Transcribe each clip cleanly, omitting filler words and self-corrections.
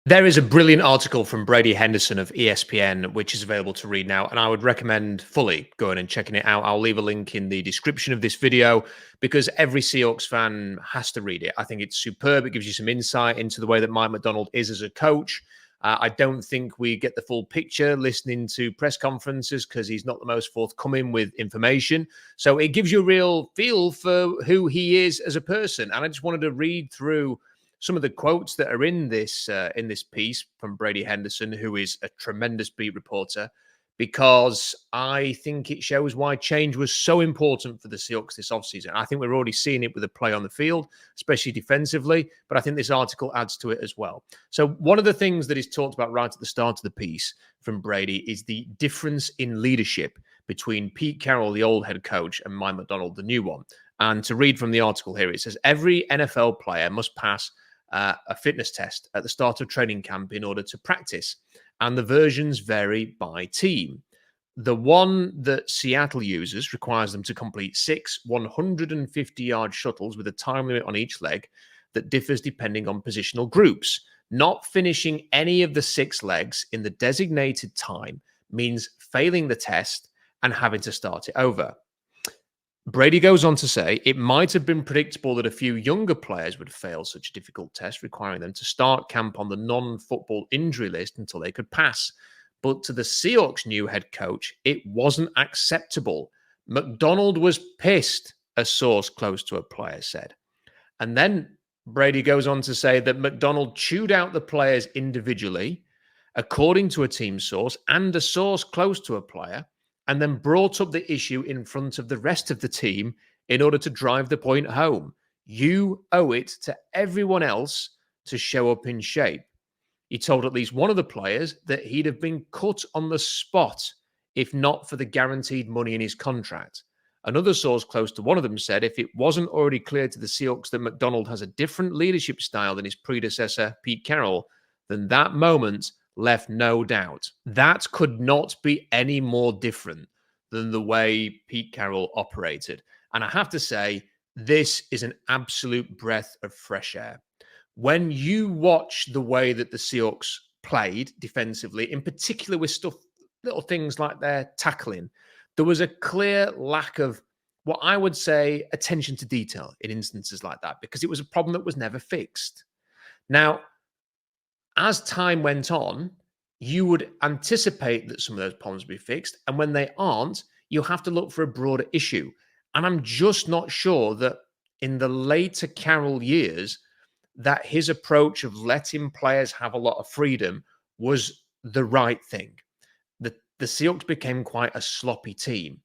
There is a brilliant article from Brady Henderson of ESPN, which is available to read now, and I would recommend fully going and checking it out. I'll leave a link in the description of this video because every Seahawks fan has to read it. I think it's superb. It gives you some insight into the way that Mike Macdonald is as a coach. I don't think we get the full picture listening to press conferences because he's not the most forthcoming with information. So it gives you a real feel for who he is as a person. And I just wanted to read through some of the quotes that are in this piece from Brady Henderson, who is a tremendous beat reporter, because I think it shows why change was so important for the Seahawks this offseason. I think we're already seeing it with the play on the field, especially defensively, but I think this article adds to it as well. So one of the things that is talked about right at the start of the piece from Brady is the difference in leadership between Pete Carroll, the old head coach, and Mike Macdonald, the new one. And to read from the article here, it says, every NFL player must pass a fitness test at the start of training camp in order to practice, and the versions vary by team. The one that Seattle uses requires them to complete 6 150-yard shuttles with a time limit on each leg that differs depending on positional groups. Not finishing any of the 6 legs in the designated time means failing the test and having to start it over. Brady goes on to say it might have been predictable that a few younger players would fail such a difficult test, requiring them to start camp on the non-football injury list until they could pass. But to the Seahawks' new head coach, it wasn't acceptable. Macdonald was pissed, a source close to a player said. And then Brady goes on to say that Macdonald chewed out the players individually, according to a team source and a source close to a player, and then brought up the issue in front of the rest of the team in order to drive the point home. You owe it to everyone else to show up in shape. He told at least one of the players that he'd have been cut on the spot if not for the guaranteed money in his contract. Another source close to one of them said if it wasn't already clear to the Seahawks that Macdonald has a different leadership style than his predecessor, Pete Carroll, then that moment left no doubt. That could not be any more different than the way Pete Carroll operated. And I have to say, this is an absolute breath of fresh air. When you watch the way that the Seahawks played defensively, in particular with little things like their tackling, there was a clear lack of what I would say attention to detail in instances like that, because it was a problem that was never fixed. Now, as time went on, you would anticipate that some of those problems would be fixed. And when they aren't, you have to look for a broader issue. And I'm just not sure that in the later Carroll years, that his approach of letting players have a lot of freedom was the right thing. The Seahawks became quite a sloppy team.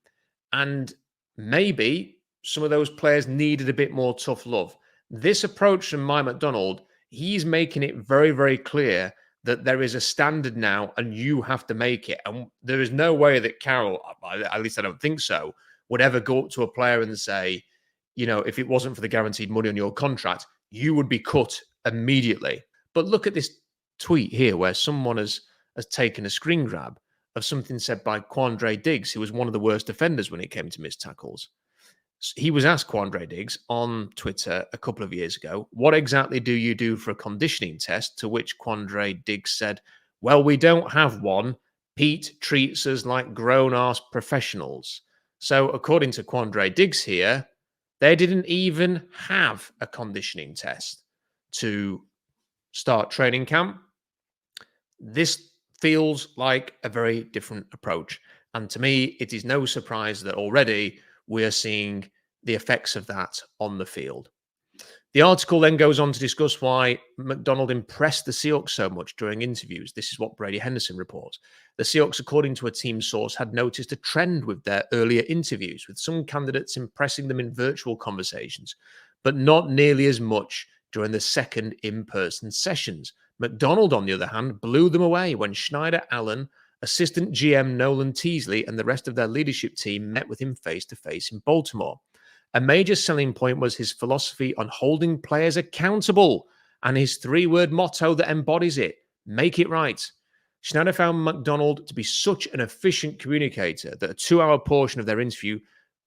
And maybe some of those players needed a bit more tough love. This approach from Mike Macdonald, he's making it very, very clear that there is a standard now and you have to make it. And there is no way that Carroll, at least I don't think so, would ever go up to a player and say, you know, if it wasn't for the guaranteed money on your contract, you would be cut immediately. But look at this tweet here where someone has taken a screen grab of something said by Quandre Diggs, who was one of the worst defenders when it came to missed tackles. He was asked, Quandre Diggs, on Twitter a couple of years ago, what exactly do you do for a conditioning test? To which Quandre Diggs said, well, we don't have one. Pete treats us like grown-ass professionals. So according to Quandre Diggs here, they didn't even have a conditioning test to start training camp. This feels like a very different approach. And to me, it is no surprise that already we're seeing the effects of that on the field. The article then goes on to discuss why Macdonald impressed the Seahawks so much during interviews. This is what Brady Henderson reports. The Seahawks, according to a team source, had noticed a trend with their earlier interviews, with some candidates impressing them in virtual conversations, but not nearly as much during the second in-person sessions. Macdonald, on the other hand, blew them away when Schneider Allen, assistant GM Nolan Teasley, and the rest of their leadership team met with him face-to-face in Baltimore. A major selling point was his philosophy on holding players accountable and his 3-word motto that embodies it: make it right. Schneider found Macdonald to be such an efficient communicator that a 2-hour portion of their interview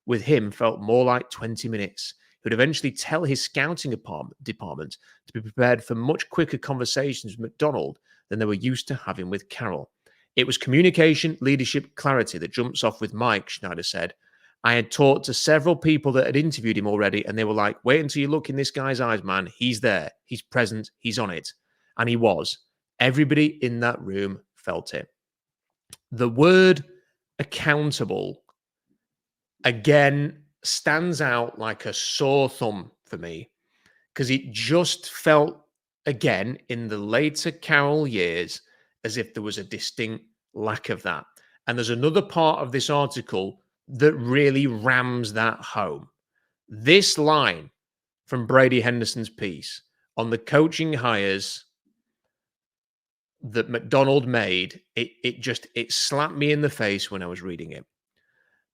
with him felt more like 20 minutes. who'd eventually tell his scouting department to be prepared for much quicker conversations with Macdonald than they were used to having with Carroll. It was communication, leadership, clarity that jumps off with Mike, Schneider said. I had talked to several people that had interviewed him already, and they were like, wait until you look in this guy's eyes, man. He's there. He's present. He's on it. And he was. Everybody in that room felt it. The word accountable, again, stands out like a sore thumb for me because it just felt, again, in the later Carroll years, as if there was a distinct lack of that. And there's another part of this article that really rams that home. This line from Brady Henderson's piece on the coaching hires that Macdonald made, it slapped me in the face when I was reading it.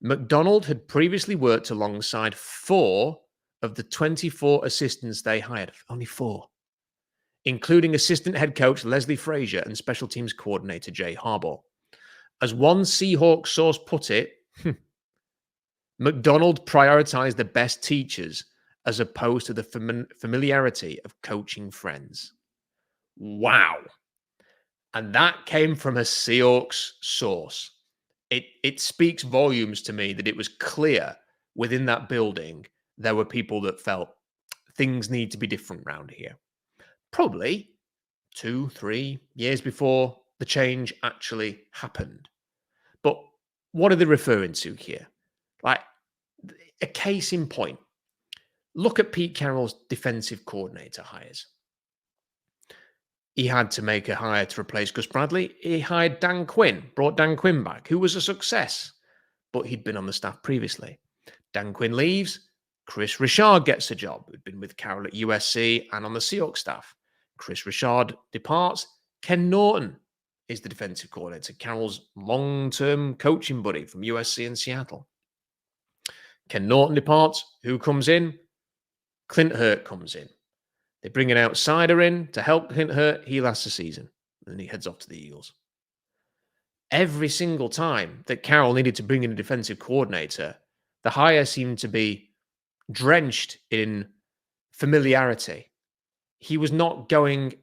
Macdonald had previously worked alongside 4 of the 24 assistants they hired, only 4, including assistant head coach Leslie Frazier and special teams coordinator Jay Harbaugh. As one Seahawks source put it, Macdonald prioritized the best teachers as opposed to the familiarity of coaching friends. Wow. And that came from a Seahawks source. It speaks volumes to me that it was clear within that building there were people that felt things need to be different around here. Probably 2-3 years before the change actually happened. But what are they referring to here? Like, a case in point. Look at Pete Carroll's defensive coordinator hires. He had to make a hire to replace Gus Bradley. He hired Dan Quinn, brought Dan Quinn back, who was a success, but he'd been on the staff previously. Dan Quinn leaves. Chris Richard gets a job, who'd been with Carroll at USC and on the Seahawks staff. Chris Richard departs. Ken Norton is the defensive coordinator, Carroll's long-term coaching buddy from USC and Seattle. Ken Norton departs. Who comes in? Clint Hurt comes in. They bring an outsider in to help Clint Hurt. He lasts a season. And then he heads off to the Eagles. Every single time that Carroll needed to bring in a defensive coordinator, the hire seemed to be drenched in familiarity. He was not going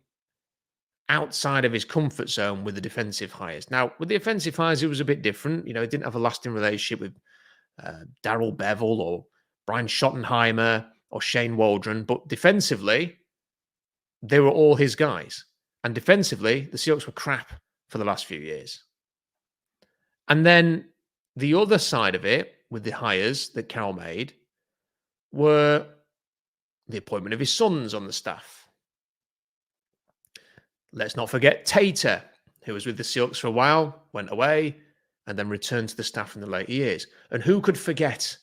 outside of his comfort zone with the defensive hires. Now, with the offensive hires, it was a bit different. You know, he didn't have a lasting relationship with Darrell Bevel or Brian Schottenheimer or Shane Waldron, but defensively, they were all his guys. And defensively, the Seahawks were crap for the last few years. And then the other side of it, with the hires that Carroll made, were the appointment of his sons on the staff. Let's not forget Tater, who was with the Seahawks for a while, went away, and then returned to the staff in the later years. And who could forget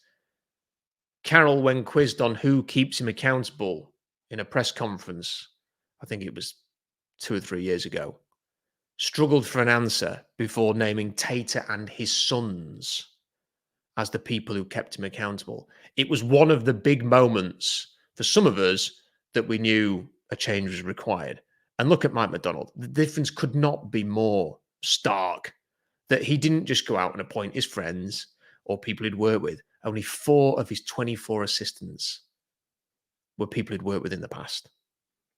Carroll, when quizzed on who keeps him accountable in a press conference, I think it was 2 or 3 years ago, struggled for an answer before naming Tater and his sons as the people who kept him accountable. It was one of the big moments for some of us that we knew a change was required. And look at Mike Macdonald. The difference could not be more stark, that he didn't just go out and appoint his friends or people he'd worked with. Only 4 of his 24 assistants were people he'd worked with in the past.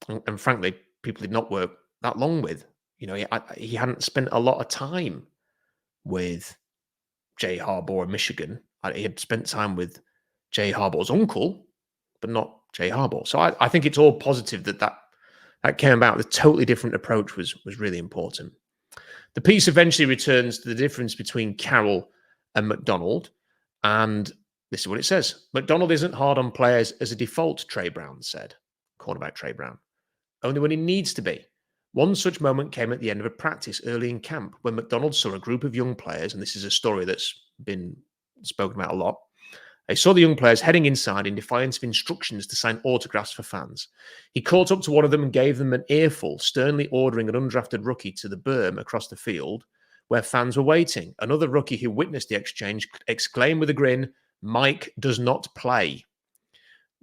And frankly, people he'd not worked that long with. You know, he hadn't spent a lot of time with Jay Harbaugh in Michigan. He had spent time with Jay Harbaugh's uncle, but not Jay Harbaugh. So I think it's all positive that came about. The totally different approach was really important. The piece eventually returns to the difference between Carroll and Macdonald. And this is what it says. Macdonald isn't hard on players as a default, Trey Brown said. Cornerback Trey Brown. Only when he needs to be. One such moment came at the end of a practice early in camp when Macdonald saw a group of young players, and this is a story that's been spoken about a lot. They saw the young players heading inside in defiance of instructions to sign autographs for fans. He caught up to one of them and gave them an earful, sternly ordering an undrafted rookie to the berm across the field where fans were waiting. Another rookie who witnessed the exchange exclaimed with a grin, "Mike does not play."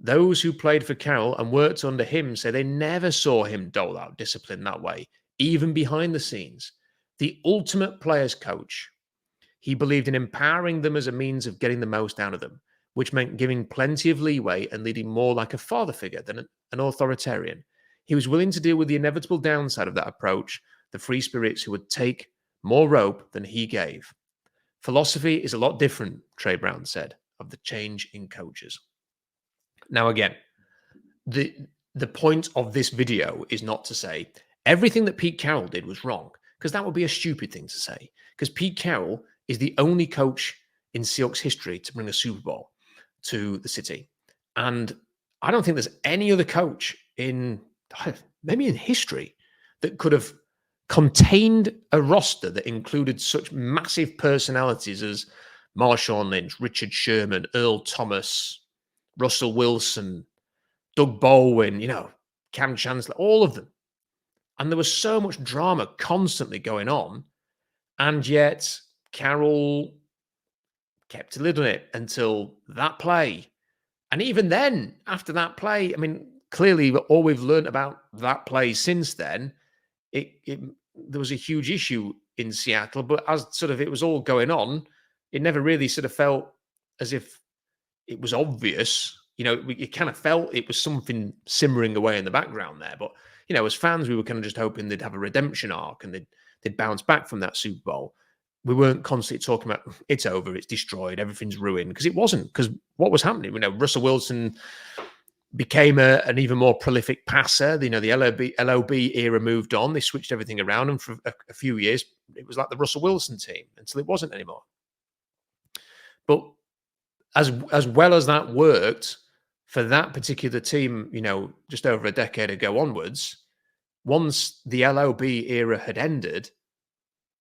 Those who played for Carroll and worked under him say they never saw him dole out discipline that way, even behind the scenes. The ultimate players coach. He believed in empowering them as a means of getting the most out of them. which meant giving plenty of leeway and leading more like a father figure than an authoritarian. He was willing to deal with the inevitable downside of that approach, the free spirits who would take more rope than he gave. Philosophy is a lot different, Trey Brown said, of the change in coaches. Now, again, the point of this video is not to say everything that Pete Carroll did was wrong, because that would be a stupid thing to say. Because Pete Carroll is the only coach in Seahawks history to bring a Super Bowl to the city. And I don't think there's any other coach maybe in history that could have contained a roster that included such massive personalities as Marshawn Lynch, Richard Sherman, Earl Thomas, Russell Wilson, Doug Baldwin, Cam Chancellor, all of them. And there was so much drama constantly going on. And yet Carroll kept a lid on it until that play. And even then, after that play, I mean, clearly all we've learned about that play since then, there was a huge issue in Seattle, but as sort of it was all going on, it never really sort of felt as if it was obvious. You kind of felt it was something simmering away in the background there. But, as fans, we were kind of just hoping they'd have a redemption arc and they'd bounce back from that Super Bowl. We weren't constantly talking about it's over, it's destroyed, everything's ruined, because it wasn't. Because what was happening? Russell Wilson became an even more prolific passer. The LOB era moved on. They switched everything around, and for a few years, it was like the Russell Wilson team until it wasn't anymore. But as well as that worked for that particular team, just over a decade ago onwards, once the LOB era had ended,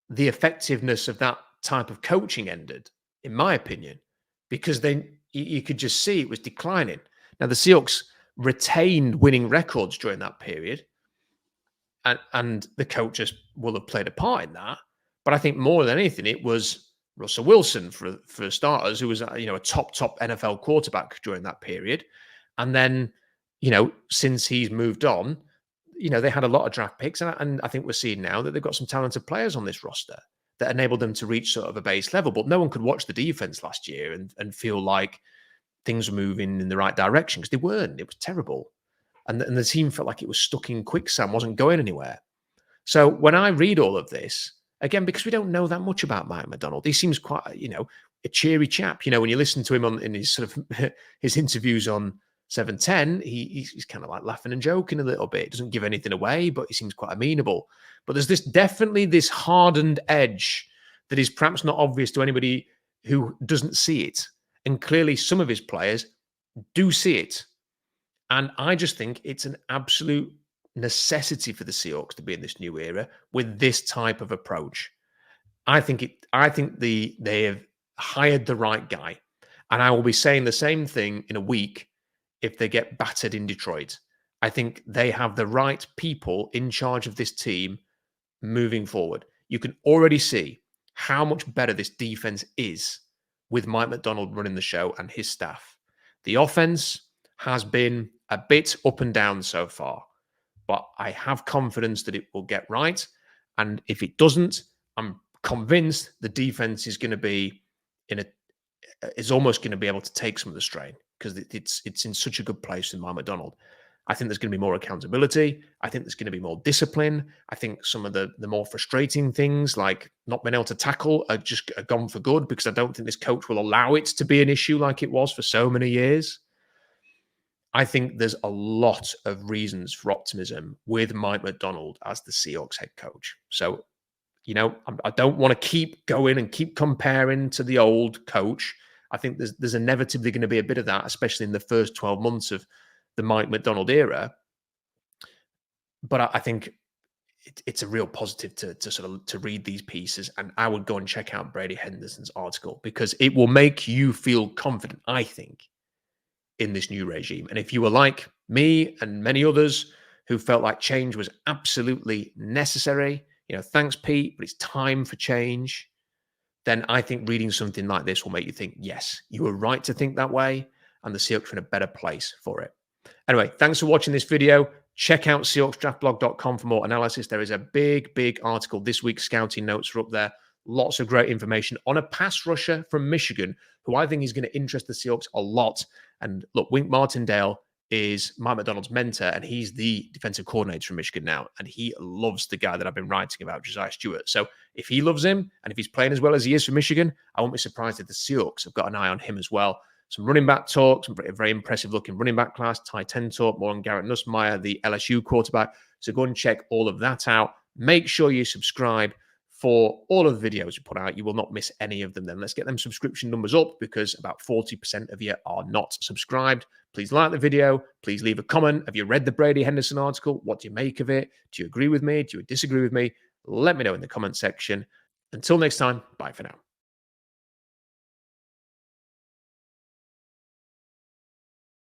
the effectiveness of that type of coaching ended, in my opinion, because then you could just see it was declining. Now, the Seahawks retained winning records during that period, and the coaches will have played a part in that. But I think more than anything, it was Russell Wilson, for starters, who was a top NFL quarterback during that period. And then, since he's moved on, they had a lot of draft picks, and I think we're seeing now that they've got some talented players on this roster that enabled them to reach sort of a base level. But no one could watch the defense last year and feel like things were moving in the right direction, because they weren't. It was terrible. And the team felt like it was stuck in quicksand, wasn't going anywhere. So when I read all of this, again, because we don't know that much about Mike Macdonald, he seems quite, a cheery chap. When you listen to him in his sort of his interviews on 710, he's kind of like laughing and joking a little bit. Doesn't give anything away, but he seems quite amenable. But there's definitely this hardened edge that is perhaps not obvious to anybody who doesn't see it. And clearly some of his players do see it. And I just think it's an absolute necessity for the Seahawks to be in this new era with this type of approach. I think they have hired the right guy. And I will be saying the same thing in a week if they get battered in Detroit. I think they have the right people in charge of this team moving forward. You can already see how much better this defense is with Mike Macdonald running the show and his staff. The offense has been a bit up and down so far, but I have confidence that it will get right. And if it doesn't, I'm convinced the defense is going to be is almost going to be able to take some of the strain, because it's in such a good place with Mike Macdonald. I think there's going to be more accountability. I think there's going to be more discipline. I think some of the more frustrating things, like not being able to tackle, are gone for good, because I don't think this coach will allow it to be an issue like it was for so many years. I think there's a lot of reasons for optimism with Mike Macdonald as the Seahawks head coach. So, I don't want to keep going and keep comparing to the old coach. I think there's inevitably going to be a bit of that, especially in the first 12 months of the Mike Macdonald era. But I think it's a real positive to read these pieces. And I would go and check out Brady Henderson's article, because it will make you feel confident, I think, in this new regime. And if you were like me and many others who felt like change was absolutely necessary, thanks, Pete, but it's time for change, then I think reading something like this will make you think, yes, you were right to think that way, and the Seahawks are in a better place for it. Anyway, thanks for watching this video. Check out SeahawksDraftBlog.com for more analysis. There is a big article this week. Scouting notes are up there. Lots of great information on a pass rusher from Michigan, who I think is going to interest the Seahawks a lot. And look, Wink Martindale is Mike Macdonald's mentor, and he's the defensive coordinator from Michigan now. And he loves the guy that I've been writing about, Josiah Stewart. So if he loves him, and if he's playing as well as he is for Michigan, I won't be surprised if the Seahawks have got an eye on him as well. Some running back talk, some very impressive looking running back class, tight end talk, more on Garrett Nussmeier, the LSU quarterback. So go and check all of that out. Make sure you subscribe for all of the videos we put out. You will not miss any of them then. Let's get them subscription numbers up, because about 40% of you are not subscribed. Please like the video. Please leave a comment. Have you read the Brady Henderson article? What do you make of it? Do you agree with me? Do you disagree with me? Let me know in the comment section. Until next time, bye for now.